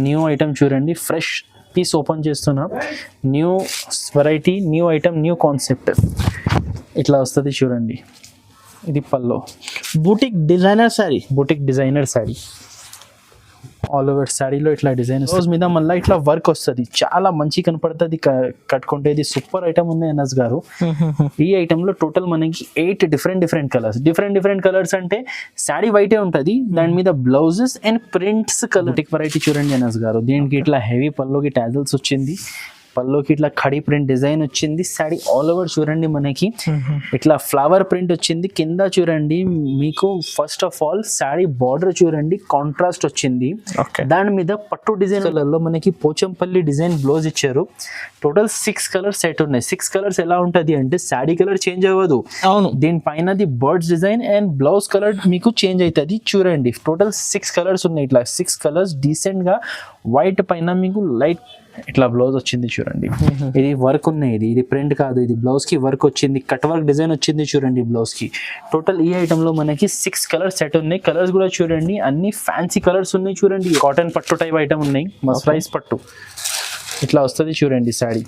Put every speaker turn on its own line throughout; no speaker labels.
New item చూడండి, fresh piece open చేస్తున్నా. New variety, new item, new concept. ఇట్లా వస్తుంది చూడండి. ఇది పల్లో,
boutique designer saree.
Boutique designer saree. All over శారీలో ఇట్లా డిజైన్ రోజు మీద మళ్ళీ ఇట్లా వర్క్ వస్తుంది, చాలా మంచి కనపడుతుంది కట్టుకుంటే. ఇది సూపర్ ఐటమ్ ఉంది అనస్ గారు. ఈ ఐటమ్ లో టోటల్ మనకి 8 డిఫరెంట్ కలర్స్. డిఫరెంట్ కలర్స్ అంటే శారీ వైటే ఉంటుంది, దాని మీద blouses and prints colour. Boutique variety చూడండి అనస్ గారు. దీనికి ఇట్లా హెవీ పల్లోకి టాజల్స్ వచ్చింది, పల్లోకి ఇట్లా ఖడీ ప్రింట్ డిజైన్ వచ్చింది. శారీ ఆల్ ఓవర్ చూడండి మనకి ఇట్లా ఫ్లవర్ ప్రింట్ వచ్చింది. కింద చూడండి మీకు first of all sari border చూడండి కాంట్రాస్ట్ వచ్చింది. దాని మీద పట్టు డిజైన్ లో మనకి పోచంపల్లి డిజైన్ బ్లౌజ్ ఇచ్చారు. టోటల్ 6 కలర్స్ సెట్ ఉన్నాయి. 6 కలర్స్ ఎలా ఉంటది అంటే శారీ కలర్ చేంజ్ అవ్వదు.
అవును,
దీనిపైనది birds design and blouse colour మీకు చేంజ్ అవుతుంది. చూడండి టోటల్ 6 కలర్స్ ఉన్నాయి. ఇట్లా 6 కలర్స్ డీసెంట్ గా వైట్ పైన మీకు లైట్ ఇట్లా బ్లౌజ్ వచ్చింది చూడండి. ఇది వర్క్ ఉన్నాయి, ఇది ప్రింట్ కాదు, ఇది బ్లౌజ్ కి వర్క్ వచ్చింది, కట్ వర్క్ డిజైన్ వచ్చింది చూడండి బ్లౌజ్ కి. టోటల్ ఈ ఐటమ్ లో మనకి 6 కలర్స్ సెట్ ఉన్నాయి. కలర్స్ కూడా చూడండి అన్ని ఫ్యాన్సీ కలర్స్ ఉన్నాయి చూడండి. కాటన్ పట్టు టైప్ ఐటమ్ ఉన్నాయి, మస్టరైజ్ పట్టు ఇట్లా వస్తుంది చూడండి శారీ.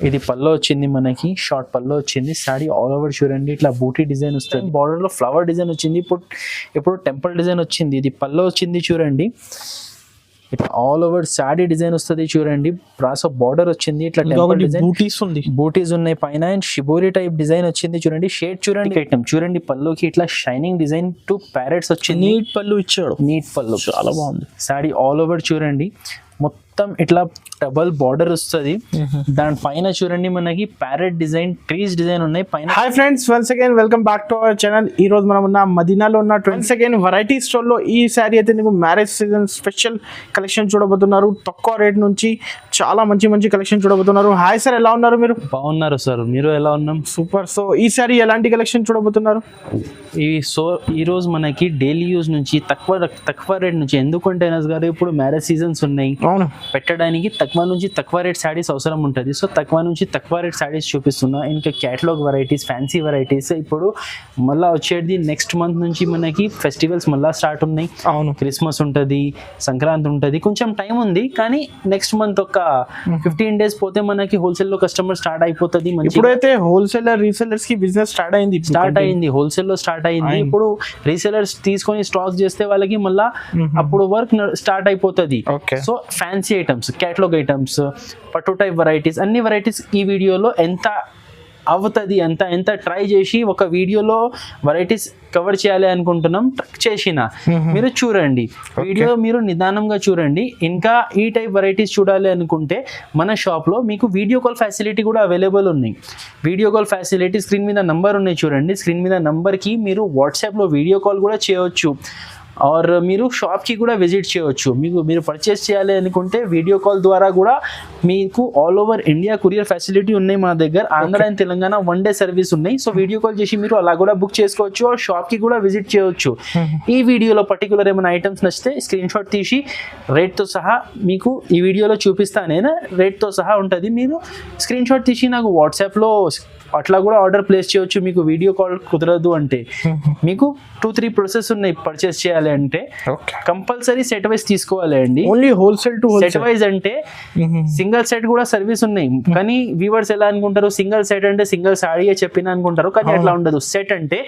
ఇది పల్లో వచ్చింది మనకి, షార్ట్ పల్లో వచ్చింది. శారీ ఆల్ ఓవర్ చూడండి ఇట్లా బూటీ డిజైన్ వస్తుంది. బార్డర్ లో ఫ్లవర్ డిజైన్ వచ్చింది, ఇప్పుడు టెంపుల్ డిజైన్ వచ్చింది. ఇది పల్లో వచ్చింది చూడండి. ఇట్లా ఆల్ ఓవర్ శారీ డిజైన్ వస్తుంది చూడండి. ప్రాస బార్డర్ వచ్చింది, ఇట్లా టెంపుల్ డిజైన్, బూటీస్ ఉన్నాయి పైన. అండ్ షిబోరి టైప్ డిజైన్ వచ్చింది చూడండి. షేడ్ చూడండి ఐటమ్ చూడండి. పల్లోకి ఇట్లా షైనింగ్ డిజైన్ 2 ప్యారెట్స్ వచ్చింది.
నీట్ పళ్ళు ఇచ్చాడు,
నీట్ పళ్ళు
చాలా బాగుంది.
శారీ ఆల్ ఓవర్ చూడండి మొత్తం ఇట్లా డబల్ బార్డర్ వస్తుంది. దాని పైన చూడండి మనకి ప్యారెట్ డిజైన్, ట్రీస్ డిజైన్ ఉన్నాయి పైన.
Hi friends, once again welcome back to our channel. ఈ రోజు మనం ఉన్న మదీనాలో ఉన్న 22nd వెరైటీ స్టోర్ లో ఈ శారీ అయితే మీకు మ్యారేజ్ సీజన్ స్పెషల్ కలెక్షన్ చూడబోతున్నారు. తక్కువ రేట్ నుంచి చాలా మంచి కలెక్షన్ చూడబోతున్నారు. హాయ్ సార్, ఎలా ఉన్నారు మీరు?
బాగున్నారు సార్, మీరు ఎలా ఉన్నాం?
సూపర్. సో ఈ శారీ ఎలాంటి కలెక్షన్ చూడబోతున్నారు?
ఈ రోజు మనకి డైలీ యూజ్ నుంచి తక్కువ రేట్ నుంచి, ఎందుకంటే అనస్ గారు ఇప్పుడు మ్యారేజ్ సీజన్స్ ఉన్నాయి,
అవును,
పెట్టడానికి తక్కువ రేట్ శారీస్ అవసరం ఉంటుంది. సో తక్కువ రేట్ శారీస్ చూపిస్తున్నా. ఇంకా క్యాటలాగ్ వెరైటీస్, ఫ్యాన్సీ వెరైటీస్. ఇప్పుడు మళ్ళీ వచ్చేది నెక్స్ట్ మంత్ నుంచి మనకి ఫెస్టివల్స్ మళ్ళీ స్టార్ట్ ఉన్నాయి.
అవును,
క్రిస్మస్ ఉంటుంది, సంక్రాంతి ఉంటుంది, కొంచెం టైం ఉంది. కానీ నెక్స్ట్ మంత్ ఒక 15 days పోతే మనకి హోల్సేల్ లో కస్టమర్ స్టార్ట్ అయిపోతుంది.
ఇప్పుడైతే హోల్సేలర్ రీసెలర్స్ కి బిజినెస్ స్టార్ట్ అయింది,
హోల్సేల్ లో స్టార్ట్ అయింది. ఇప్పుడు రీసెలర్స్ తీసుకొని స్టాక్ చేస్తే వాళ్ళకి మళ్ళా అప్పుడు వర్క్ స్టార్ట్ అయిపోతుంది. So fancy items, catalogue items, పట్టు టైప్ వెరైటీస్, అన్ని వెరైటీస్ ఈ వీడియోలో ఎంత అవుతుంది ఎంత ట్రై చేసి ఒక వీడియోలో వెరైటీస్ కవర్ చేయాలి అనుకుంటున్నాం. చేసిన మీరు చూడండి వీడియో, మీరు నిదానంగా చూడండి. ఇంకా ఈ టైప్ వెరైటీస్ చూడాలి అనుకుంటే మన షాప్లో మీకు వీడియో కాల్ ఫెసిలిటీ కూడా అవైలబుల్ ఉన్నాయి. వీడియో కాల్ ఫెసిలిటీ స్క్రీన్ మీద నంబర్ ఉన్నాయి చూడండి. స్క్రీన్ మీద నంబర్కి మీరు వాట్సాప్లో వీడియో కాల్ కూడా చేయవచ్చు. ఆర్ మీరు షాప్కి కూడా విజిట్ చేయవచ్చు. మీరు పర్చేస్ చేయాలి అనుకుంటే వీడియో కాల్ ద్వారా కూడా మీకు all over India courier facility ఉన్నాయి మా దగ్గర. Andhra and Telangana 1 day service ఉన్నాయి. సో వీడియో కాల్ చేసి మీరు అలా కూడా బుక్ చేసుకోవచ్చు, ఆర్ షాప్కి కూడా విజిట్ చేయవచ్చు. ఈ వీడియోలో పర్టికులర్ ఏమైనా ఐటమ్స్ నచ్చితే స్క్రీన్ షాట్ తీసి రేట్తో సహా మీకు ఈ వీడియోలో చూపిస్తాను. రేట్తో సహా ఉంటుంది. మీరు స్క్రీన్ షాట్ తీసి నాకు వాట్సాప్లో అట్లా కూడా ఆర్డర్ ప్లేస్ చేయవచ్చు. మీకు వీడియో కాల్ కుదరదు అంటే మీకు 2-3 ప్రాసెస్ ఉన్నాయి పర్చేస్ చేయాలి అంటే. కంపల్సరీ సెట్ వైజ్ తీసుకోవాలి అండి.
Only wholesale to
set wise అంటే సింగిల్ సెట్ కూడా సర్వీస్ ఉన్నాయి. కానీ వ్యూవర్స్ ఎలా అనుకుంటారు, సింగిల్ సెట్ అంటే సింగిల్ సాడీయే చెప్పిన అనుకుంటారు. కానీ అట్లా ఉండదు. సెట్ అంటే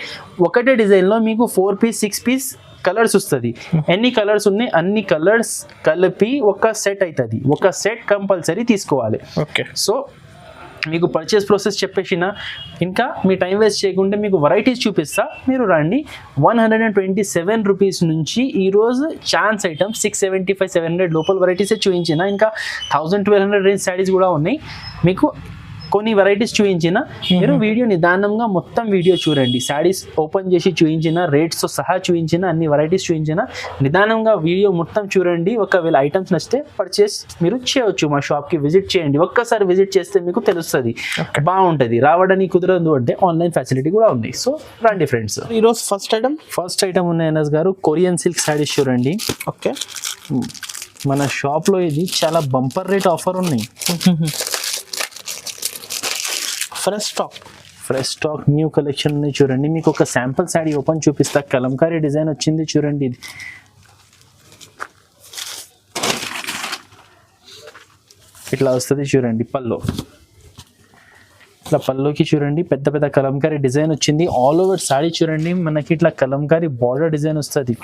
ఒకటే డిజైన్ లో మీకు 4 piece 6 piece కలర్స్ వస్తుంది. ఎన్ని కలర్స్ ఉన్నాయి అన్ని కలర్స్ కలిపి ఒక సెట్ అవుతుంది. ఒక సెట్ కంపల్సరీ తీసుకోవాలి.
ఓకే, సో
మీకు పర్చేస్ ప్రాసెస్ చెప్పేసిన ఇంకా మీ టైం వేస్ట్ చేయకుండా మీకు వెరైటీస్ చూపిస్తా. మీరు రండి. 127 రూపీస్ నుంచి ఈరోజు ఛాన్స్ ఐటమ్ 675-700 లోపల వెరైటీసే చూపించిన. ఇంకా 1000-1200 రేంజ్ శారీస్ కూడా ఉన్నాయి. మీకు కొన్ని వెరైటీస్ చూపించిన. మీరు వీడియో నిదానంగా మొత్తం వీడియో చూడండి. శారీస్ ఓపెన్ చేసి చూపించిన, రేట్స్తో సహా చూపించిన, అన్ని వెరైటీస్ చూపించిన. నిదానంగా వీడియో మొత్తం చూడండి. ఒకవేళ ఐటమ్స్ నచ్చితే పర్చేస్ మీరు చేయవచ్చు. మా షాప్కి విజిట్ చేయండి. ఒక్కసారి విజిట్ చేస్తే మీకు తెలుస్తుంది, బాగుంటుంది. రావడానికి కుదరదు అంటే ఆన్లైన్ ఫెసిలిటీ కూడా ఉంది. సో రండి ఫ్రెండ్స్.
ఈరోజు ఫస్ట్ ఐటమ్
ఉన్నాయి అనస్ గారు, కొరియన్ సిల్క్ శారీస్ చూడండి.
ఓకే,
మన షాప్లో ఇది చాలా బంపర్ రేట్ ఆఫర్ ఉన్నాయి. ఫ్రెష్ స్టాక్ న్యూ కలెక్షన్ ఉన్నాయి చూడండి. మీకు ఒక శాంపుల్ శారీ ఓపెన్ చూపిస్తా. కలంకారీ డిజైన్ వచ్చింది చూడండి. ఇది ఇట్లా వస్తుంది చూడండి. పల్లో ఇట్లా పల్లోకి చూడండి పెద్ద పెద్ద కలంకారీ డిజైన్ వచ్చింది. ఆల్ ఓవర్ సారీ చూడండి మనకి ఇట్లా కలంకారీ బార్డర్ డిజైన్ వస్తుంది.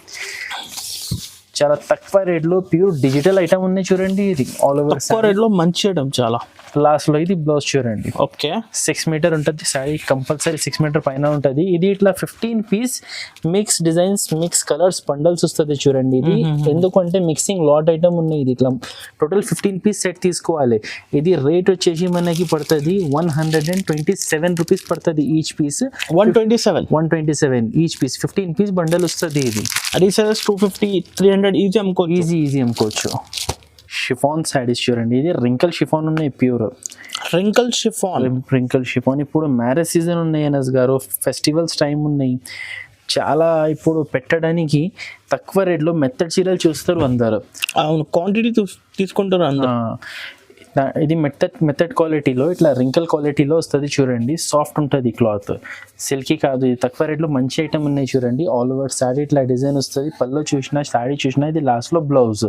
చాలా తక్కువ రేట్లో ప్యూర్ డిజిటల్ ఐటమ్ ఉన్నాయి చూడండి. ఇది ఆల్ ఓవర్
తక్కువ రేట్లో మంచి ఐటమ్ చాలా.
లాస్ట్ లో ఇది బ్లౌజ్ చూడండి.
ఓకే
6 మీటర్ ఉంటుంది సారీ, కంపల్సరీ 6 మీటర్ పైన ఉంటుంది. ఇది ఇట్లా 15 piece mix designs mix colours bundles వస్తుంది చూడండి. ఇది ఎందుకంటే మిక్సింగ్ లాట్ ఐటమ్ ఉన్నాయి. ఇది ఇట్లా టోటల్ 15 పీస్ సెట్ తీసుకోవాలి. ఇది రేట్ వచ్చేసి మనకి పడుతుంది 127 రూపీస్ పడుతుంది each piece. 127 each piece 15 piece bundle వస్తుంది. ఇది
రీసెలర్స్ 250 300 ఈజీ
అమ్ముకోవచ్చు. షిఫాన్ సారీస్ చూడండి. ఇది రింకల్ షిఫాన్ ఉన్నాయి ప్యూర్
రింకల్ షిఫాన్. ఇప్పుడు మ్యారేజ్ సీజన్ ఉన్నాయి అనస్ గారు, ఫెస్టివల్స్ టైం ఉన్నాయి. చాలా ఇప్పుడు పెట్టడానికి తక్కువ రేట్లో మెత్తడ్ చీరలు చూస్తారు అందరు. అవును, క్వాంటిటీ తీసుకుంటారు అందరు.
ఇది మెథడ్ క్వాలిటీలో ఇట్లా రింకల్ క్వాలిటీలో వస్తుంది చూడండి. సాఫ్ట్ ఉంటుంది క్లాత్, సిల్కీ కాదు. ఇది తక్కువ రేట్లో మంచి ఐటమ్ ఉన్నాయి చూడండి. ఆల్ ఓవర్ శారీ ఇట్లా డిజైన్ వస్తుంది. పళ్ళు చూసినా శారీ చూసినా ఇది లాస్ట్లో బ్లౌజ్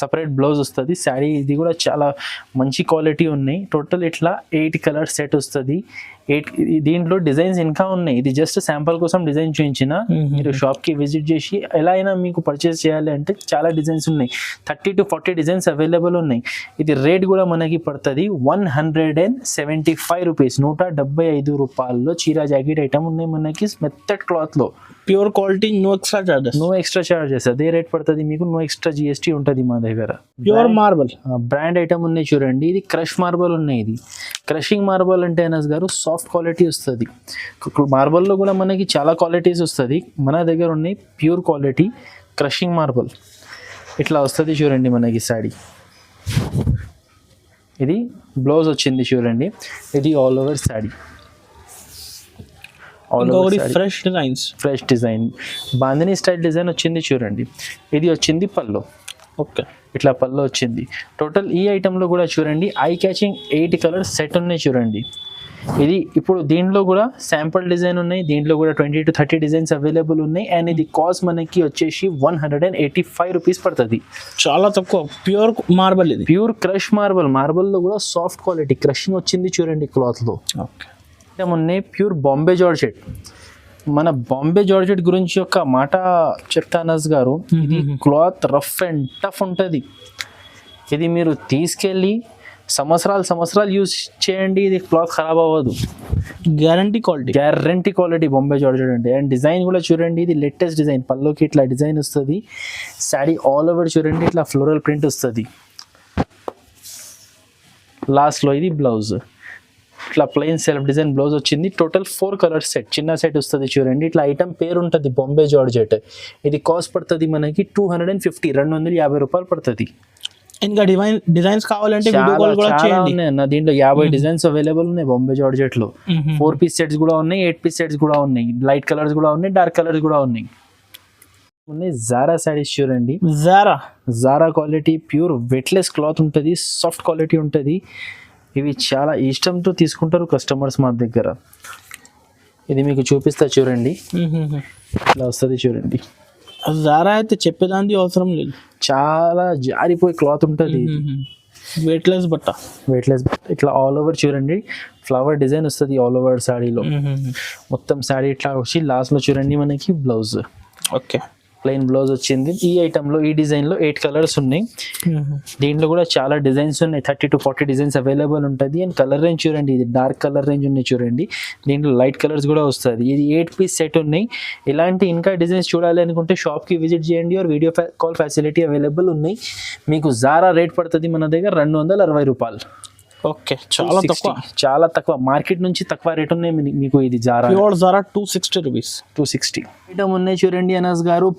సపరేట్ బ్లౌజ్ వస్తుంది. శారీ ఇది కూడా చాలా మంచి క్వాలిటీ ఉన్నాయి. టోటల్ ఇట్లా 8 కలర్ సెట్ వస్తుంది. దీంట్లో డిజైన్స్ ఇంకా ఉన్నాయి. ఇది జస్ట్ శాంపుల్ కోసం డిజైన్ చూపించిన. మీరు షాప్ కి విజిట్ చేసి ఎలా అయినా మీకు పర్చేస్ చేయాలి అంటే చాలా డిజైన్స్ ఉన్నాయి. 30 to 40 డిజైన్స్ అవైలబుల్ ఉన్నాయి. ఇది రేట్ కూడా మనకి పడుతుంది 175 రూపీస్. 175 రూపాయల్లో చీరా జాకెట్ ఐటమ్ ఉన్నాయి మనకి మెత్తడ్ క్లాత్ లో.
Pure quality, no extra charges.
అదే రేట్ పడుతుంది మీకు. నో ఎక్స్ట్రా GST ఉంటుంది మా దగ్గర.
ప్యూర్ మార్బల్
బ్రాండ్ ఐటమ్ ఉన్నాయి చూడండి. ఇది క్రష్ మార్బల్ ఉన్నాయి. ఇది క్రషింగ్ మార్బల్ అంటే అనస్ గారు సాఫ్ట్ క్వాలిటీ వస్తుంది. మార్బల్లో కూడా మనకి చాలా క్వాలిటీస్ వస్తుంది. మన దగ్గర ఉన్నాయి ప్యూర్ క్వాలిటీ క్రషింగ్ మార్బల్. ఇట్లా వస్తుంది చూడండి మనకి సారీ. ఇది బ్లౌజ్ వచ్చింది చూడండి. ఇది all over sorry. Fresh design bandhani style design వచ్చింది చూడండి. ఇది వచ్చింది పల్లో.
ఓకే
ఇట్లా పల్లో వచ్చింది. టోటల్ ఈ ఐటెంలో కూడా చూడండి ఐ క్యాచింగ్ 8 కలర్స్ సెట్ ఉన్నాయి చూడండి. ఇది ఇప్పుడు దీంట్లో కూడా శాంపుల్ డిజైన్ ఉన్నాయి. దీంట్లో కూడా 20 to 30 డిజైన్స్ అవైలబుల్ ఉన్నాయి. అండ్ ఇది కాస్ట్ మనకి వచ్చేసి 185 రూపీస్ పడుతుంది.
చాలా తక్కువ. Pure marble. ఇది
ప్యూర్ క్రష్ మార్బల్. మార్బల్లో కూడా సాఫ్ట్ క్వాలిటీ క్రషింగ్ వచ్చింది చూడండి క్లాత్లో.
ఓకే
మొన్నే ప్యూర్ బాంబే జార్జెట్. మన బాంబే జార్జెట్ గురించి ఒక మాట చెప్తానస్ గారు. ఇది క్లాత్ రఫ్ అండ్ టఫ్ ఉంటుంది. ఇది మీరు తీసుకెళ్ళి సంవత్సరాలు యూజ్ చేయండి. ఇది క్లాత్ ఖరాబ్ అవ్వదు. గ్యారంటీ క్వాలిటీ బాంబే జార్జెట్ అంటే. అండ్ డిజైన్ కూడా చూడండి. ఇది లేటెస్ట్ డిజైన్. పల్లోకి ఇట్లా డిజైన్ వస్తుంది. శారీ ఆల్ ఓవర్ చూడండి ఇట్లా ఫ్లోరల్ ప్రింట్ వస్తుంది. లాస్ట్లో ఇది బ్లౌజ్ ఇట్లా ప్లెయిన్ సెల్ఫ్ డిజైన్ బ్లౌజ్ వచ్చింది. టోటల్ 4 కలర్ సెట్ చిన్న సెట్ వస్తుంది చూడండి. ఇట్లా ఐటమ్ పేరు ఉంటుంది బాంబే జార్జెట్. ఇది కాస్ట్ పడుతుంది మనకి 250 రూపాయలు పడుతుంది.
ఇంకా డిజైన్స్ కావాలంటే
దీంట్లో 50 డిజైన్స్ అవైలబుల్ ఉన్నాయి బాంబే జార్జెట్ లో. 4 పీస్ సెట్స్ కూడా ఉన్నాయి, 8 పీస్ సెట్స్ కూడా ఉన్నాయి, లైట్ కలర్స్ కూడా ఉన్నాయి, డార్క్ కలర్స్ కూడా ఉన్నాయి. జారా సారీస్ చూడండి. జారా క్వాలిటీ ప్యూర్ వెట్లెస్ క్లాత్ ఉంటుంది. సాఫ్ట్ క్వాలిటీ ఉంటుంది. ఇవి చాలా ఇష్టంతో తీసుకుంటారు కస్టమర్స్ మా దగ్గర. ఇది మీకు చూపిస్తా చూడండి. ఇలా వస్తుంది చూడండి.
జారా అయితే చెప్పేదానికి అవసరం లేదు.
చాలా జారిపోయి క్లాత్ ఉంటుంది.
వెయిట్లెస్ బట్ట.
ఇట్లా ఆల్ ఓవర్ చూడండి ఫ్లవర్ డిజైన్ వస్తుంది ఆల్ ఓవర్ శారీలో. మొత్తం శారీ ఇట్లా వచ్చి లాస్ట్లో చూడండి మనకి బ్లౌజ్.
ఓకే
ప్లెయిన్ బ్లౌజ్ వచ్చింది. ఈ ఐటెంలో ఈ డిజైన్లో 8 కలర్స్ ఉన్నాయి. దీంట్లో కూడా చాలా డిజైన్స్ ఉన్నాయి. 30 to 40 డిజైన్స్ అవైలబుల్ ఉంటుంది. అండ్ కలర్ రేంజ్ చూడండి. ఇది డార్క్ కలర్ రేంజ్ ఉన్నాయి చూడండి. దీంట్లో లైట్ కలర్స్ కూడా వస్తుంది. ఇది 8 పీస్ సెట్ ఉన్నాయి. ఇలాంటి ఇంకా డిజైన్స్ చూడాలి అనుకుంటే షాప్కి విజిట్ చేయండి. Or video call facility available ఉన్నాయి. మీకు జారా రేట్ పడుతుంది మన దగ్గర 260 రూపాయలు.
ఓకే
చాలా తక్కువ. మార్కెట్ నుంచి తక్కువ రేట్ ఉన్నాయి మీకు. ఇది జారా
260 రూపీస్.
260 ఐటమ్ ఉన్నాయి చూడండి అనస్ గారు.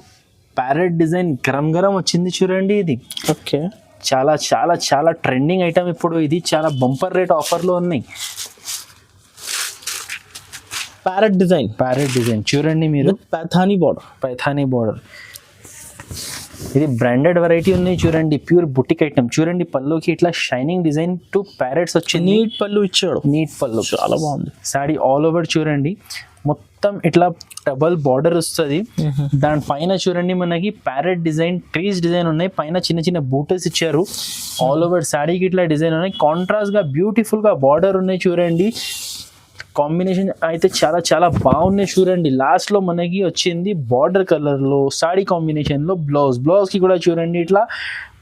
ప్యారెట్ డిజైన్ గరం వచ్చింది చూడండి. ఇది
ఓకే
చాలా చాలా చాలా ట్రెండింగ్ ఐటమ్ ఇప్పుడు. ఇది చాలా బంపర్ రేట్ ఆఫర్లో ఉన్నాయి.
ప్యారెట్ డిజైన్
చూడండి మీరు.
పైథానీ బార్డర్.
ఇది బ్రాండెడ్ వెరైటీ ఉన్నాయి చూడండి, ప్యూర్ బుటిక్ ఐటమ్. చూడండి పల్లోకి ఇట్లా షైనింగ్ డిజైన్ టు ప్యారెట్స్ వచ్చింది,
నీట్ పళ్ళు ఇచ్చాడు,
నీట్ పళ్ళు
చాలా బాగుంది.
సాడీ ఆల్ ఓవర్ చూడండి మొత్తం ఇట్లా డబల్ బార్డర్ వస్తుంది. దానిపైన చూడండి మనకి ప్యారెట్ డిజైన్, ట్రీస్ డిజైన్ ఉన్నాయి, పైన చిన్న చిన్న బూటస్ ఇచ్చారు. ఆల్ ఓవర్ శారీకి ఇట్లా డిజైన్ ఉన్నాయి, కాంట్రాస్ట్ గా బ్యూటిఫుల్ గా బార్డర్ ఉన్నాయి చూడండి. కాంబినేషన్ అయితే చాలా చాలా బాగున్నాయి చూడండి. లాస్ట్ లో మనకి వచ్చింది బార్డర్ కలర్ లో సాడీ కాంబినేషన్ లో బ్లౌజ్ కి కూడా చూడండి ఇట్లా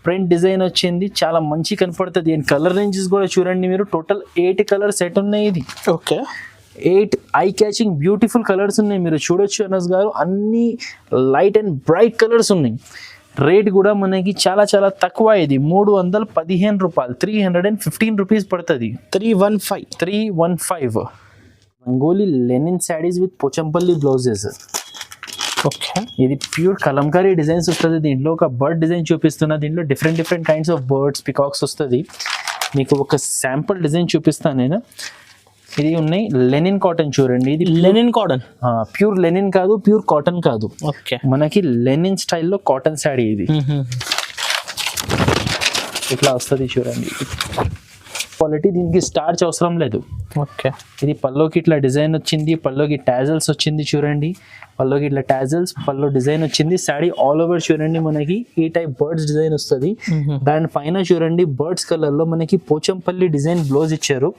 ప్రింట్ డిజైన్ వచ్చింది, చాలా మంచి కనపడుతుంది. అండ్ కలర్ రేంజెస్ కూడా చూడండి మీరు, టోటల్ 8 కలర్ సెట్ ఉన్నాయి. ఇది
okay
8 I catching beautiful colours ఉన్నాయి, మీరు చూడొచ్చు అనస్ గారు. అన్ని లైట్ అండ్ బ్రైట్ కలర్స్ ఉన్నాయి. రేట్ కూడా మనకి చాలా చాలా తక్కువ. ఇది 315 రూపాయలు, 315 రూపీస్ పడుతుంది. 315 Rangoli linen saris with Pochampally blouses.
Okay
ఇది ప్యూర్ కలంకారీ డిజైన్స్ వస్తుంది. దీంట్లో ఒక బర్డ్ డిజైన్ చూపిస్తున్నా, దీంట్లో different kinds of birds, peacocks వస్తుంది. మీకు ఒక శాంపుల్ డిజైన్ చూపిస్తాను నేను. ఇది ఉన్నాయి లెనిన్ కాటన్ చూడండి, ఇది
లెనిన్ కాటన్,
ప్యూర్ లెనిన్ కాదు, ప్యూర్ కాటన్ కాదు.
ఓకే
మనకి లెనిన్ స్టైల్లో కాటన్ శారీ. ఇది ఇట్లా వస్తుంది చూడండి, క్వాలిటీ. దీనికి స్టార్చ్ అవసరం లేదు.
ఓకే
ఇది పల్లోకి ఇట్లా డిజైన్ వచ్చింది, పల్లోకి టాజల్స్ వచ్చింది చూడండి, పల్లోకి ఇట్లా టాజల్స్, పల్లో డిజైన్ వచ్చింది. శారీ ఆల్ ఓవర్ చూడండి మనకి ఈ టైప్ బర్డ్స్ డిజైన్ వస్తుంది. దానిపైన చూడండి బర్డ్స్ కలర్ లో మనకి పోచంపల్లి డిజైన్ బ్లౌజ్ ఇచ్చారు.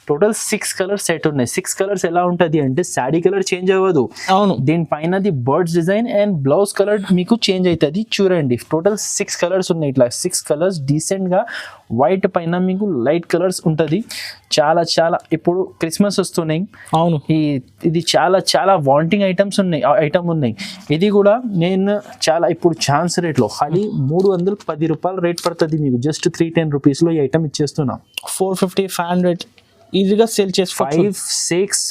టోటల్ 6 కలర్స్ సెట్ ఉన్నాయి. 6 కలర్స్ ఎలా ఉంటది అంటే శారీ కలర్ చేంజ్ అవ్వదు.
అవును,
దీనిపైన birds design and blouse colour మీకు చేంజ్ అవుతుంది చూడండి. టోటల్ 6 కలర్స్ ఉన్నాయి. ఇట్లా 6 కలర్స్ డీసెంట్ గా వైట్ పైన మీకు లైట్ కలర్స్ ఉంటది. చాలా చాలా ఇప్పుడు క్రిస్మస్ వస్తున్నాయి.
అవును,
ఇది చాలా చాలా వాంటింగ్ ఐటమ్ ఉన్నాయి. ఇది కూడా నేను చాలా ఇప్పుడు ఛాన్స్ రేట్లో ఖాళీ 310 రూపాయలు రేట్ పడుతుంది మీకు. జస్ట్ 310 రూపీస్ లో ఈ ఐటమ్ ఇచ్చేస్తున్నా.
450, 500 ఈజీగా సేల్ చేసి
5-6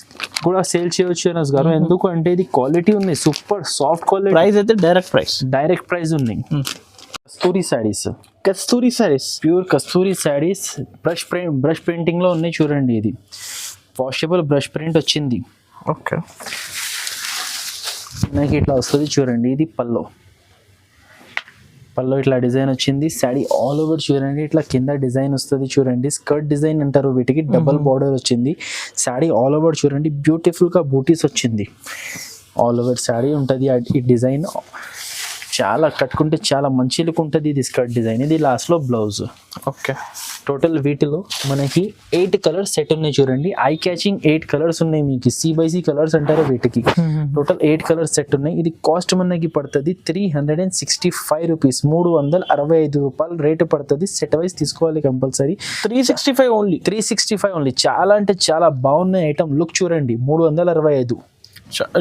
కూడా సేల్ చేయవచ్చు అనస్ గారు. ఎందుకు అంటే ఇది క్వాలిటీ ఉంది, సూపర్ సాఫ్ట్ క్వాలిటీ.
ప్రైస్ అయితే డైరెక్ట్ ప్రైస్
ఉన్నాయి. కస్తూరి శారీస్, ప్యూర్ కస్తూరి శారీస్ బ్రష్ పెయింటింగ్ లో ఉన్నాయి చూడండి. ఇది వాషబుల్ బ్రష్ ప్రింట్ వచ్చింది.
ఓకే
నాకు ఇట్లా వస్తుంది చూడండి. ఇది పల్లో ఇట్లా డిజైన్ వచ్చింది. శారీ ఆల్ ఓవర్ చూడండి ఇట్లా కింద డిజైన్ వస్తుంది చూడండి. స్కర్ట్ డిజైన్ అంటారు వీటికి, డబల్ బార్డర్ వచ్చింది. శారీ ఆల్ ఓవర్ చూడండి బ్యూటిఫుల్ గా బూటీస్ వచ్చింది. ఆల్ ఓవర్ శారీ ఉంటుంది. ఈ డిజైన్ చాలా కట్టుకుంటే చాలా మంచి లుక్ ఉంటుంది. ఇది స్కర్ట్ డిజైన్, ఇది లాస్ట్ లో బ్లౌజ్.
ఓకే
టోటల్ వీటిలో మనకి 8 కలర్స్ సెట్ ఉన్నాయి చూడండి. ఐ క్యాచింగ్ 8 కలర్స్ ఉన్నాయి మీకు. C/C కలర్స్ అంటారు వీటికి. టోటల్ 8 కలర్స్ సెట్ ఉన్నాయి. ఇది కాస్ట్ మనకి పడుతుంది 365 రూపీస్, 365 రూపాయలు రేటు పడుతుంది. సెట్ వైజ్ తీసుకోవాలి కంపల్సరీ.
365
ఓన్లీ. చాలా అంటే చాలా బాగున్నాయి ఐటమ్. లుక్ చూడండి, 365.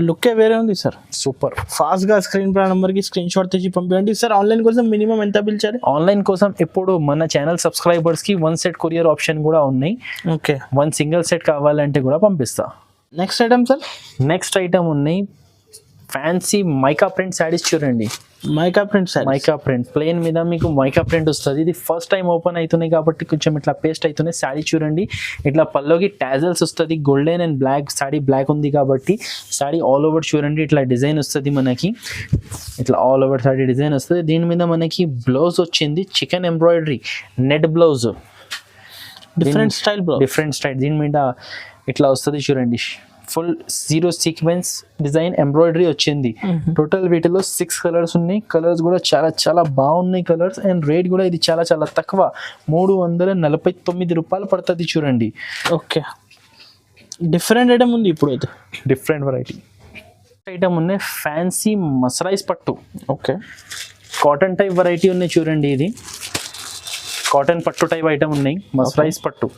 లుక్కే వేరే ఉంది సార్,
సూపర్.
ఫాస్ట్ గా స్క్రీన్ పై నంబర్ కి స్క్రీన్ షాట్ తెచ్చి పంపించండి సార్. ఆన్లైన్ కోసం మినిమం ఎంత బిల్ చేయాలి?
ఆన్లైన్ కోసం ఇప్పుడు మన ఛానల్ సబ్స్క్రైబర్స్ కి 1 సెట్ కొరియర్ ఆప్షన్ కూడా ఉన్నాయి.
ఓకే,
1 సింగిల్ సెట్ కావాలంటే కూడా పంపిస్తా.
Next item sir,
next item ఉన్నాయి ఫ్యాన్సీ మైకా ప్రింట్ శారీస్ చూడండి. మైకా ప్రింట్ ప్లేన్ మీద మీకు మైకా ప్రింట్ వస్తుంది. ఇది ఫస్ట్ టైం ఓపెన్ అవుతున్నాయి కాబట్టి కొంచెం ఇట్లా పేస్ట్ అవుతున్నాయి. శారీ చూడండి ఇట్లా పల్లోకి టాజల్స్ వస్తుంది. Golden and black, sari black ఉంది కాబట్టి శారీ ఆల్ ఓవర్ చూడండి ఇట్లా డిజైన్ వస్తుంది మనకి. ఇట్లా ఆల్ ఓవర్ శారీ డిజైన్ వస్తుంది. దీని మీద మనకి బ్లౌజ్ వచ్చింది chicken embroidery net blouse,
different style.
దీని మీద ఇట్లా వస్తుంది చూడండి. ఫుల్ 0 సీక్వెన్స్ డిజైన్ ఎంబ్రాయిడరీ వచ్చింది. టోటల్ వీటిలో 6 కలర్స్ ఉన్నాయి. కలర్స్ కూడా చాలా చాలా బాగున్నాయి కలర్స్. అండ్ రేట్ కూడా ఇది చాలా చాలా తక్కువ, 349 రూపాయలు పడుతుంది చూడండి.
ఓకే, డిఫరెంట్ ఐటమ్ ఉంది ఇప్పుడు అయితే,
డిఫరెంట్ వెరైటీ ఐటమ్ ఉన్నాయి. ఫ్యాన్సీ మసరైజ్ పట్టు,
ఓకే,
కాటన్ టైప్ వెరైటీ ఉన్నాయి చూడండి. ఇది కాటన్ పట్టు టైప్ ఐటమ్ ఉన్నాయి. మసరైజ్ పట్టు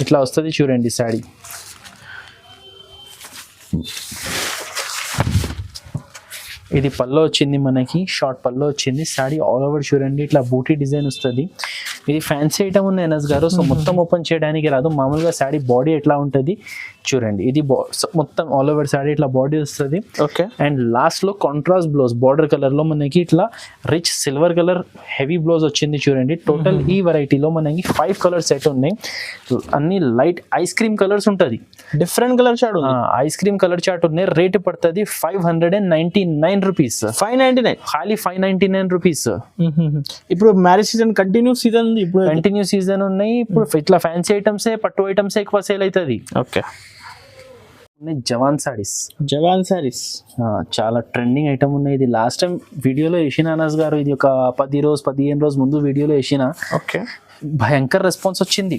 ఇట్లా వస్తుంది చూడండి శారీ. ఇది పల్లో వచ్చింది మనకి, షార్ట్ పల్లో వచ్చింది. శారీ ఆల్ ఓవర్ చూడండి ఇట్లా బూటీ డిజైన్ వస్తుంది. ఇది ఫ్యాన్సీ ఐటమ్ ఉన్నాయి ఎనస్ గారు. సో మొత్తం ఓపెన్ చేయడానికి రాదు. మామూలుగా శారీ బాడీ ఎట్లా ఉంటుంది చూడండి. ఇది మొత్తం ఆల్ ఓవర్ శారీ ఇట్లా బాడీ వస్తుంది.
ఓకే.
అండ్ లాస్ట్ లో కాంట్రాస్ట్ బ్లౌజ్ బార్డర్ కలర్ లో మనకి ఇట్లా rich silver colour heavy blouse వచ్చింది చూడండి. టోటల్ ఈ వెరైటీలో మనకి 5 కలర్ సెట్ ఉన్నాయి. అన్ని లైట్ ఐస్ క్రీమ్ కలర్స్ ఉంటుంది.
Different colour chart
ice cream colour chart ఉన్నాయి. రేట్ పడుతుంది 599 రూపీస్.
599
ఖాళీ 599 రూపీస్.
ఇప్పుడు మ్యారేజ్ సీజన్ కంటిన్యూ సీజన్ ఇప్పుడు
కంటిన్యూ సీజన్ ఉన్నాయి. ఇప్పుడు ఇట్లా ఫ్యాన్సీ ఐటమ్స్ పట్టు ఐటమ్స్ ఎక్కువ సేల్ అవుతుంది.
ఓకే.
జవాన్ సారీస్.
జవాన్ సారీస్
చాలా ట్రెండింగ్ ఐటమ్ ఉన్నాయి. ఇది లాస్ట్ టైం వీడియోలో వేసిన అనస్ గారు. ఇది ఒక 15 రోజు ముందు వీడియోలో వేసిన.
ఓకే.
భయంకర రెస్పాన్స్ వచ్చింది.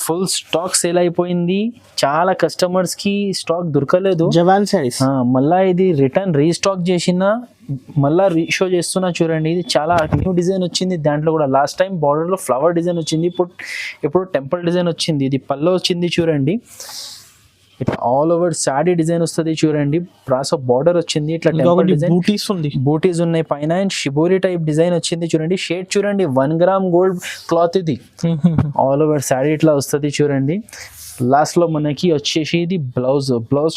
ఫుల్ స్టాక్ సేల్ అయిపోయింది. చాలా కస్టమర్స్ కి స్టాక్ దొరకలేదు.
జవాన్ సారీస్
మళ్ళా ఇది రిటర్న్ రీస్టాక్ చేసిన మళ్ళా రీషో చేస్తున్నా చూడండి. ఇది చాలా న్యూ డిజైన్ వచ్చింది. దాంట్లో కూడా లాస్ట్ టైం బార్డర్ లో ఫ్లవర్ డిజైన్ వచ్చింది. ఇప్పుడు టెంపుల్ డిజైన్ వచ్చింది. ఇది పల్లో వచ్చింది చూడండి. ఇట్లా ఆల్ ఓవర్ శారీ డిజైన్ వస్తుంది చూడండి. ప్రాసో బార్డర్ వచ్చింది. ఇట్లా బూటీస్ ఉన్నాయి పైన. అండ్ షిబోరి టైప్ డిజైన్ వచ్చింది చూడండి. షేడ్ చూడండి 1 గ్రామ్ గోల్డ్ క్లాత్. ఇది ఆల్ ఓవర్ శారీ ఇట్లా వస్తుంది చూడండి. లాస్ట్ లో మనకి వచ్చేసి ఇది బ్లౌజ్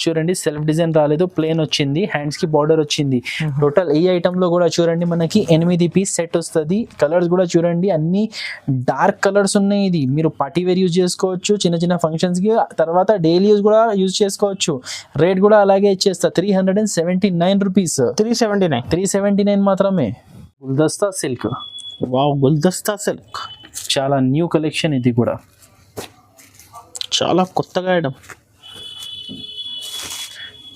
చూడండి. సెల్ఫ్ డిజైన్ రాలేదు, ప్లేన్ వచ్చింది. హ్యాండ్స్ కి బార్డర్ వచ్చింది. టోటల్ ఈ ఐటమ్ లో కూడా చూడండి మనకి 8 పీస్ సెట్ వస్తుంది. కలర్స్ కూడా చూడండి అన్ని డార్క్ కలర్స్ ఉన్నాయి. ఇది మీరు పార్టీ వేర్ యూజ్ చేసుకోవచ్చు, చిన్న చిన్న ఫంక్షన్స్ కి, తర్వాత డైలీ యూజ్ కూడా యూజ్ చేసుకోవచ్చు. రేట్ కూడా అలాగే ఇచ్చేస్తా 379 రూపీస్. 379 మాత్రమే. Guldasta silk.
Wow, Guldasta silk
చాలా న్యూ కలెక్షన్. ఇది కూడా
చాలా కొత్తగా ఐటమ్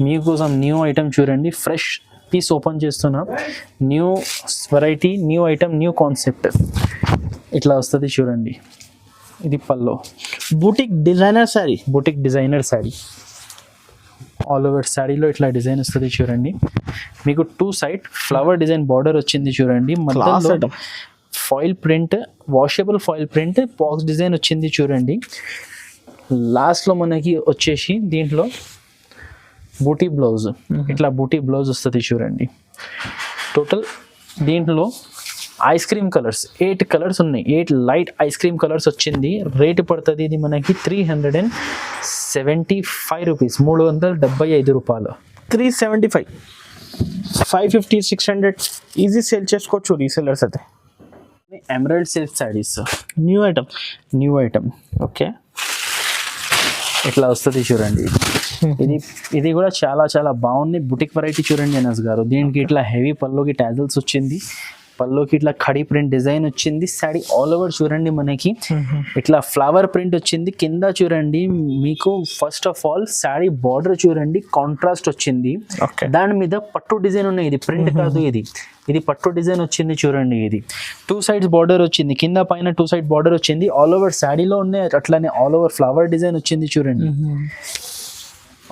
మీకోసం. న్యూ ఐటమ్ చూడండి. ఫ్రెష్ పీస్ ఓపెన్ చేస్తున్నా. New variety, new item, new concept. ఇట్లా వస్తుంది చూడండి. ఇది పల్లో.
Boutique designer saree.
All over శారీలో ఇట్లా డిజైన్ వస్తుంది చూడండి. మీకు 2 సైడ్ ఫ్లవర్ డిజైన్ బార్డర్ వచ్చింది చూడండి. మధ్యలో foil print, washable foil print, box design వచ్చింది చూడండి. లాస్ట్ లో మనకి వచ్చేసి దీంట్లో బూటీ బ్లౌజ్. ఇట్లా బూటీ బ్లౌజ్ వస్తుంది చూడండి. టోటల్ దీంట్లో ఐస్ క్రీమ్ కలర్స్ 8 కలర్స్ ఉన్నాయి. 8 లైట్ ఐస్ క్రీమ్ కలర్స్ వచ్చింది. రేట్ పడుతుంది ఇది మనకి 375 రూపీస్. 375 రూపాయలు.
375, 550, 600 ఈజీ సేల్ చేసుకోవచ్చు రీసెల్లర్స్ అయితే.
Emerald silk saris.
New item.
Okay. ఇట్లా వస్తుంది చూడండి. ఇది కూడా చాలా బాగుంది. బుటిక్ వెరైటీ చూడండి అనస్ గారు. దీనికి ఇట్లా హెవీ పల్లోకి టాజల్స్ వచ్చింది. పల్లోకి ఇట్లా ఖడీ ప్రింట్ డిజైన్ వచ్చింది. శారీ ఆల్ ఓవర్ చూడండి మనకి ఇట్లా ఫ్లవర్ ప్రింట్ వచ్చింది. కింద చూడండి మీకు first of all sari border చూడండి కాంట్రాస్ట్ వచ్చింది. దాని మీద పట్టు డిజైన్ ఉన్నాయి. ఇది ప్రింట్ కాదు, ఇది పట్టు డిజైన్ వచ్చింది చూడండి. ఇది 2 సైడ్స్ బార్డర్ వచ్చింది. కింద పైన 2 సైడ్ బార్డర్ వచ్చింది. ఆల్ ఓవర్ శారీలో ఉన్నాయి. అట్లానే ఆల్ ఓవర్ ఫ్లవర్ డిజైన్ వచ్చింది చూడండి.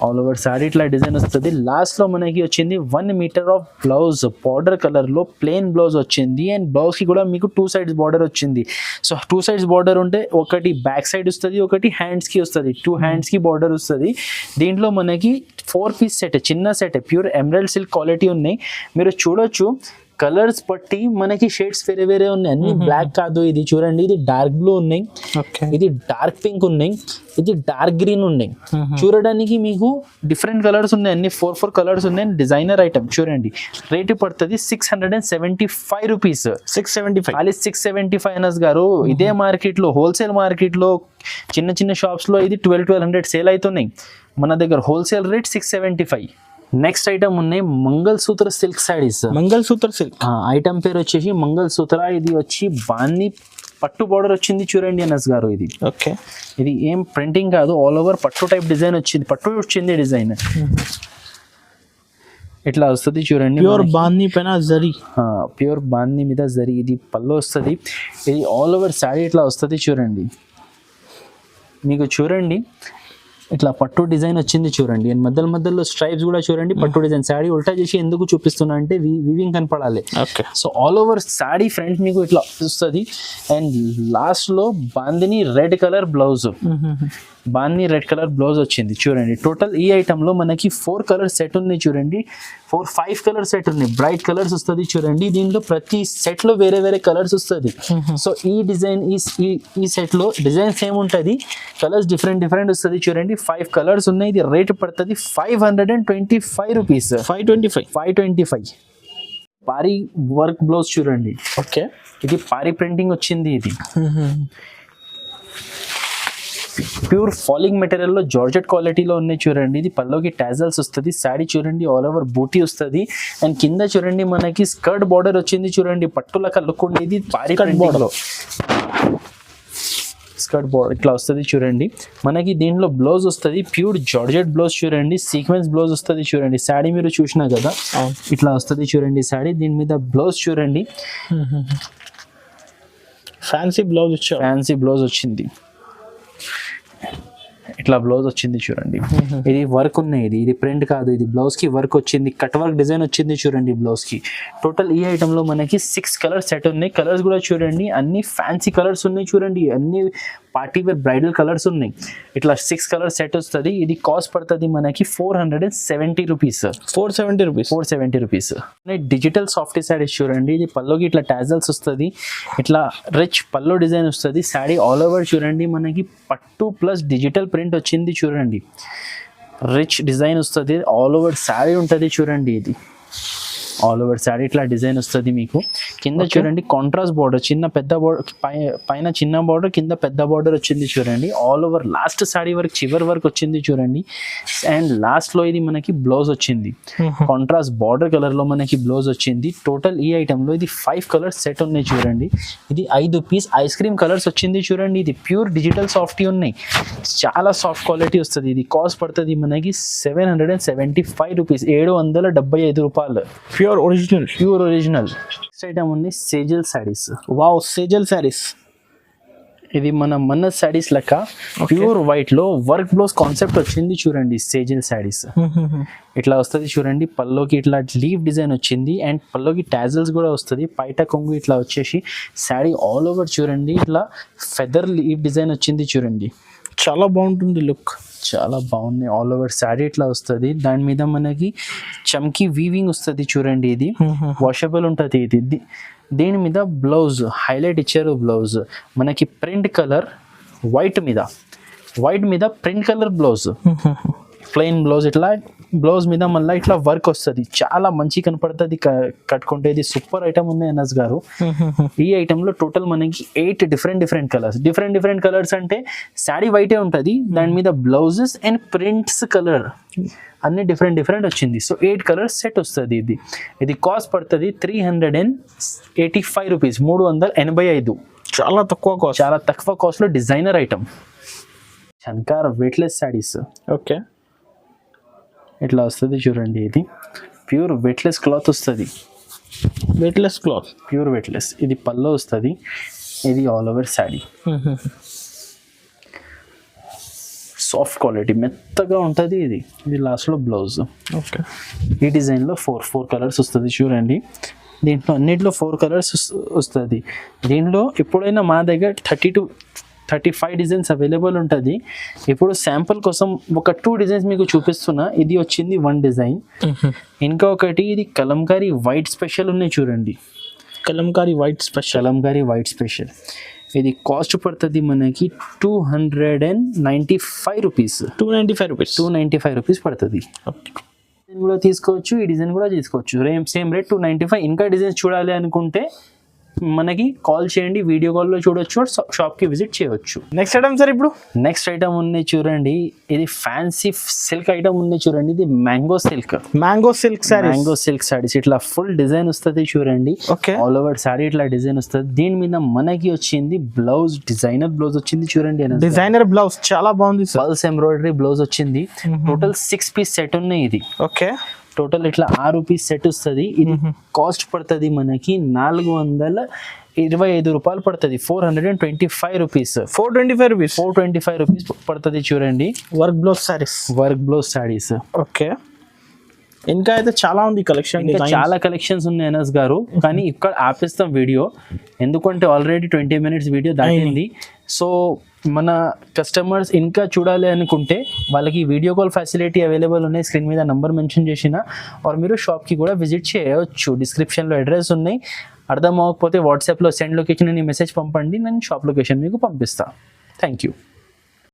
ఆల్ ఓవర్ శారీ ఇట్లా డిజైన్ వస్తుంది. లాస్ట్ లో మనకి వచ్చింది 1 metre of blouse border colour లో ప్లెయిన్ బ్లౌజ్ వచ్చింది. అండ్ బ్లౌజ్ కి కూడా మీకు 2 సైడ్స్ బార్డర్ వచ్చింది. సో 2 సైడ్స్ బార్డర్ ఉంటే ఒకటి బ్యాక్ సైడ్ వస్తుంది, ఒకటి హ్యాండ్స్ కి వస్తుంది. 2 హ్యాండ్స్ కి బార్డర్ వస్తుంది. దీంట్లో మనకి 4 పీస్ సెట్, చిన్న set, pure emerald silk quality ఉన్నాయి. మీరు చూడొచ్చు కలర్స్ బట్టి మనకి షేడ్స్ వేరే ఉన్నాయి. అన్ని బ్లాక్ కాదు. ఇది చూడండి, ఇది డార్క్ బ్లూ ఉన్నాయి, ఇది డార్క్ పింక్ ఉన్నాయి, ఇది డార్క్ గ్రీన్ ఉన్నాయి. చూడడానికి మీకు డిఫరెంట్ కలర్స్ ఉన్నాయి. అన్ని 4 కలర్స్ ఉన్నాయి. డిజైనర్ ఐటమ్ చూడండి. రేట్ పడుతుంది 675 రూపీస్. 675 అనస్ గారు. ఇదే మార్కెట్ లో, హోల్సేల్ మార్కెట్ లో, చిన్న షాప్స్ లో ఇది 1200 సేల్ అవుతున్నాయి. మన దగ్గర హోల్సేల్ రేట్ 675. నెక్స్ట్ ఐటమ్ ఉన్నాయి mangalsutra silk saris.
Mangalsutra silk
item పేరు వచ్చేసి మంగళసూత్ర. ఇది వచ్చి బాన్ని పట్టు బార్డర్ వచ్చింది చూడండి అనస్ గారు. ఇది
ఓకే.
ఇది ఏం ప్రింటింగ్ కాదు, ఆల్ ఓవర్ పట్టు టైప్ డిజైన్ వచ్చింది. పట్టు వచ్చింది డిజైన్ ఇట్లా వస్తుంది చూడండి.
ప్యూర్ బాందీ పైన జరీ,
ప్యూర్ బాందీ మీద జరీ. ఇది పళ్ళు వస్తుంది. ఇది ఆల్ ఓవర్ శారీ ఇట్లా వస్తుంది చూడండి. మీకు చూడండి ఇట్లా పట్టు డిజైన్ వచ్చింది చూడండి. అండ్ మధ్యలో స్ట్రైప్స్ కూడా చూడండి. పట్టు డిజైన్. శారీ ఉల్టా చేసి ఎందుకు చూపిస్తున్నా అంటే వివింగ్ కనపడాలి. So all over saree front మీకు ఇట్లా వస్తుంది. అండ్ లాస్ట్ లో bandhani red colour blouse. Bandhani red colour blouse వచ్చింది చూడండి. టోటల్ ఈ ఐటమ్ లో మనకి 4 కలర్ సెట్ ఉన్నాయి చూడండి. 5 కలర్ సెట్ ఉన్నాయి, బ్రైట్ కలర్స్ వస్తుంది చూడండి. దీంట్లో ప్రతి సెట్ లో వేరే వేరే కలర్స్ వస్తుంది. సో ఈ డిజైన్ ఈ సెట్ లో డిజైన్ సేమ్ ఉంటుంది, కలర్స్ డిఫరెంట్ వస్తుంది చూడండి. 5 కలర్స్ ఉన్నాయి. ఇది రేట్ పడుతుంది 525 రూపీస్. 525. పారీ వర్క్ బ్లౌజ్ చూడండి.
ఓకే,
ఇది పారీ ప్రింటింగ్ వచ్చింది. ఇది ప్యూర్ ఫాలింగ్ మెటీరియల్ లో జార్జెట్ క్వాలిటీలో ఉన్నాయి చూడండి. ఇది పల్లోకి టాజల్స్ వస్తుంది. శారీ చూడండి ఆల్ ఓవర్ బూటీ వస్తుంది. అండ్ కింద చూడండి మనకి స్కర్ట్ బార్డర్ వచ్చింది చూడంది, పట్టులక లుక్ ఉండేది. పారీ ప్రింటింగ్ లో స్కర్ట్ బార్డర్ ఇట్లా వస్తుంది చూడండి. మనకి దీంట్లో బ్లౌజ్ వస్తుంది, ప్యూర్ జార్జెట్ బ్లౌజ్ చూడండి. సీక్వెన్స్ బ్లౌజ్ వస్తుంది చూడండి. శారీ మీరు చూసినా కదా ఇట్లా వస్తుంది చూడండి శారీ. దీని మీద బ్లౌజ్ చూడండి,
ఫ్యాన్సీ బ్లౌజ్
వచ్చింది. ఇట్లా బ్లౌజ్ వచ్చింది చూడండి. ఇది వర్క్ ఉన్నాయి, ఇది ప్రింట్ కాదు, ఇది బ్లౌజ్ కి వర్క్ వచ్చింది. కట్ వర్క్ డిజైన్ వచ్చింది చూడండి బ్లౌజ్ కి. టోటల్ ఈ ఐటమ్ లో మనకి 6 కలర్ సెట్ ఉన్నాయి. కలర్స్ కూడా చూడండి అన్ని ఫ్యాన్సీ కలర్స్ ఉన్నాయి చూడండి. అన్ని పార్టీ వేర్ బ్రైడల్ కలర్స్ ఉన్నాయి. ఇట్లా 6 కలర్ సెట్ వస్తుంది. ఇది కాస్ట్ పడుతుంది మనకి 470 rupees. 470 rupees. Digital soft saris చూడండి. ఇది పల్లోకి ఇట్లా టాజల్స్ వస్తుంది, ఇట్లా రిచ్ పల్లో డిజైన్ వస్తుంది. శారీ ఆల్ ఓవర్ చూడండి మనకి పట్టు ప్లస్ డిజిటల్ ప్రింట్ వచ్చింది చూడండి. రిచ్ డిజైన్ వస్తుంది, ఆల్ ఓవర్ శారీ ఉంటుంది చూడండి. ఇది ఆల్ ఓవర్ శారీ ఇట్లా డిజైన్ వస్తుంది మీకు. కింద చూడండి కాంట్రాస్ట్ బార్డర్, చిన్న పెద్ద బార్డర్, పైన చిన్న బార్డర్, కింద పెద్ద బార్డర్ వచ్చింది చూడండి. ఆల్ ఓవర్ లాస్ట్ శారీ వరకు చివరి వరకు వచ్చింది చూడండి. అండ్ లాస్ట్ లో ఇది మనకి బ్లౌజ్ వచ్చింది, కాంట్రాస్ట్ బార్డర్ కలర్ లో మనకి బ్లౌజ్ వచ్చింది. టోటల్ ఈ ఐటమ్ లో ఇది 5 కలర్స్ సెట్ ఉన్నాయి చూడండి. ఇది 5 పీస్ ఐస్ క్రీమ్ కలర్స్ వచ్చింది చూడండి. ఇది ప్యూర్ డిజిటల్ సాఫ్టీ ఉన్నాయి, చాలా సాఫ్ట్ క్వాలిటీ వస్తుంది. ఇది కాస్ట్ పడుతుంది మనకి 775 రూపీస్, 775 రూపాయలు.
Pure original.
నెక్స్ట్ ఐటమ్ ఉంది సేజల్ శారీస్.
వావ్, సేజల్ శారీస్.
ఇది మన శారీస్ లెక్క ప్యూర్ వైట్ లో వర్క్ బ్లౌజ్ కాన్సెప్ట్ వచ్చింది చూడండి. సేజల్ శారీస్ ఇట్లా వస్తుంది చూడండి. పల్లోకి ఇట్లా లీవ్ డిజైన్ వచ్చింది అండ్ పల్లోకి టాజల్స్ కూడా వస్తుంది. పైట కొంగు ఇట్లా వచ్చేసి శారీ ఆల్ ఓవర్ చూడండి ఇట్లా ఫెదర్ లీవ్ డిజైన్ వచ్చింది చూడండి.
చాలా బాగుంటుంది లుక్,
చాలా బాగుంది. ఆల్ ఓవర్ శారీ ఇట్లా వస్తుంది. దాని మీద మనకి చమ్కీ వీవింగ్ వస్తుంది చూడండి. ఇది వాషబుల్ ఉంటుంది. ఇది దీని మీద బ్లౌజ్ హైలైట్ ఇచ్చారు. బ్లౌజ్ మనకి ప్రింట్ కలర్ వైట్ మీద print colour blouse, plain blouse. ఇట్లా బ్లౌజ్ మీద మళ్ళీ ఇట్లా వర్క్ వస్తుంది, చాలా మంచి కనపడుతుంది కట్టుకుంటే. ఇది సూపర్ ఐటమ్ ఉంది అనస్ గారు. ఈ ఐటమ్ లో టోటల్ మనకి 8 డిఫరెంట్ కలర్స్ అంటే శారీ వైటే ఉంటుంది, దాని మీద బ్లౌజెస్ అండ్ ప్రింట్స్ కలర్ అన్ని డిఫరెంట్ వచ్చింది. సో 8 కలర్స్ సెట్ వస్తుంది. ఇది కాస్ట్ పడుతుంది 385 రూపీస్, 385.
చాలా తక్కువ
కాస్ట్ లో డిజైనర్ ఐటమ్. చంకార్ వెయిట్లెస్ శారీస్.
ఓకే,
ఇట్లా వస్తుంది చూడండి. ఇది ప్యూర్ వెయిట్లెస్ క్లాత్ వస్తుంది. Pure weightless. ఇది పల్లో వస్తుంది. ఇది all over saree, soft quality, మెత్తగా ఉంటుంది. ఇది లాస్ట్లో బ్లౌజ్.
ఓకే,
ఈ డిజైన్లో 4 కలర్స్ వస్తుంది చూడండి. దీంట్లో అన్నిట్లో 4 కలర్స్ వస్తుంది. దీంట్లో ఎప్పుడైనా మా దగ్గర 30 to 35 డిజైన్స్ అవైలబుల్ ఉంటుంది. ఇప్పుడు శాంపుల్ కోసం ఒక 2 డిజైన్స్ మీకు చూపిస్తున్నా. ఇది వచ్చింది 1 డిజైన్. ఇంకొకటి ఇది కలంకారీ వైట్ స్పెషల్ ఉన్నాయి చూడండి.
Kalamkari white special.
ఇది కాస్ట్ పడుతుంది మనకి 295 రూపీస్. 295 రూపీస్ పడుతుంది. కూడా తీసుకోవచ్చు, ఈ డిజైన్ కూడా తీసుకోవచ్చు. Same rate 295. ఇంకా డిజైన్స్ చూడాలి అనుకుంటే మనకి కాల్ చేయండి, వీడియో కాల్లో చూడొచ్చు, షాప్కి విజిట్ చేయవచ్చు.
నెక్స్ట్ ఐటమ్ సార్, ఇప్పుడు
నెక్స్ట్ ఐటమ్ ఉన్నాయి చూడండి. ఇది ఫ్యాన్సీ సిల్క్ ఐటమ్ ఉంది చూడండి. ఇది మ్యాంగో సిల్క్ సారీస్. ఇట్లా ఫుల్ డిజైన్ వస్తుంది చూడండి. ఆల్ ఓవర్ సారీ ఇట్లా డిజైన్ వస్తుంది. దీని మీద మనకి వచ్చింది బ్లౌజ్, డిజైనర్ బ్లౌజ్ వచ్చింది చూడండి.
డిజైనర్ బ్లౌజ్ చాలా బాగుంది.
పల్స్ ఎంబ్రాయిడరీ బ్లౌజ్ వచ్చింది. టోటల్ 6 పీస్ సెట్ ఉన్నాయి. ఇది
ఓకే,
టోటల్ ఇట్లా 6 పీస్ సెట్ వస్తుంది. ఇది కాస్ట్ పడుతుంది మనకి 425 రూపాయలు పడుతుంది. 425 రూపీస్. 425 రూపీస్ పడుతుంది చూడండి.
Work blouse saris.
ఓకే,
ఇంకా అయితే చాలా ఉంది కలెక్షన్,
ఇంకా చాలా కలెక్షన్స్ ఉన్నాయి అనస్ గారు, కానీ ఇక్కడ ఆపేస్తాం వీడియో, ఎందుకంటే ఆల్రెడీ 20 minutes వీడియో దాటింది. సో మన కస్టమర్స్ ఇంకా చూడాలి అనుకుంటే వాళ్ళకి వీడియో కాల్ ఫెసిలిటీ అవైలబుల్ ఉన్నాయి, స్క్రీన్ మీద నంబర్ మెన్షన్ చేసిన, ఆర్ మీరు షాప్కి కూడా విజిట్ చేయవచ్చు. డిస్క్రిప్షన్లో అడ్రస్ ఉన్నాయి. అర్థం అవ్వకపోతే వాట్సాప్లో సెండ్ లొకేషన్ అని మెసేజ్ పంపండి, నేను షాప్ లొకేషన్ మీకు పంపిస్తాను. Thank you.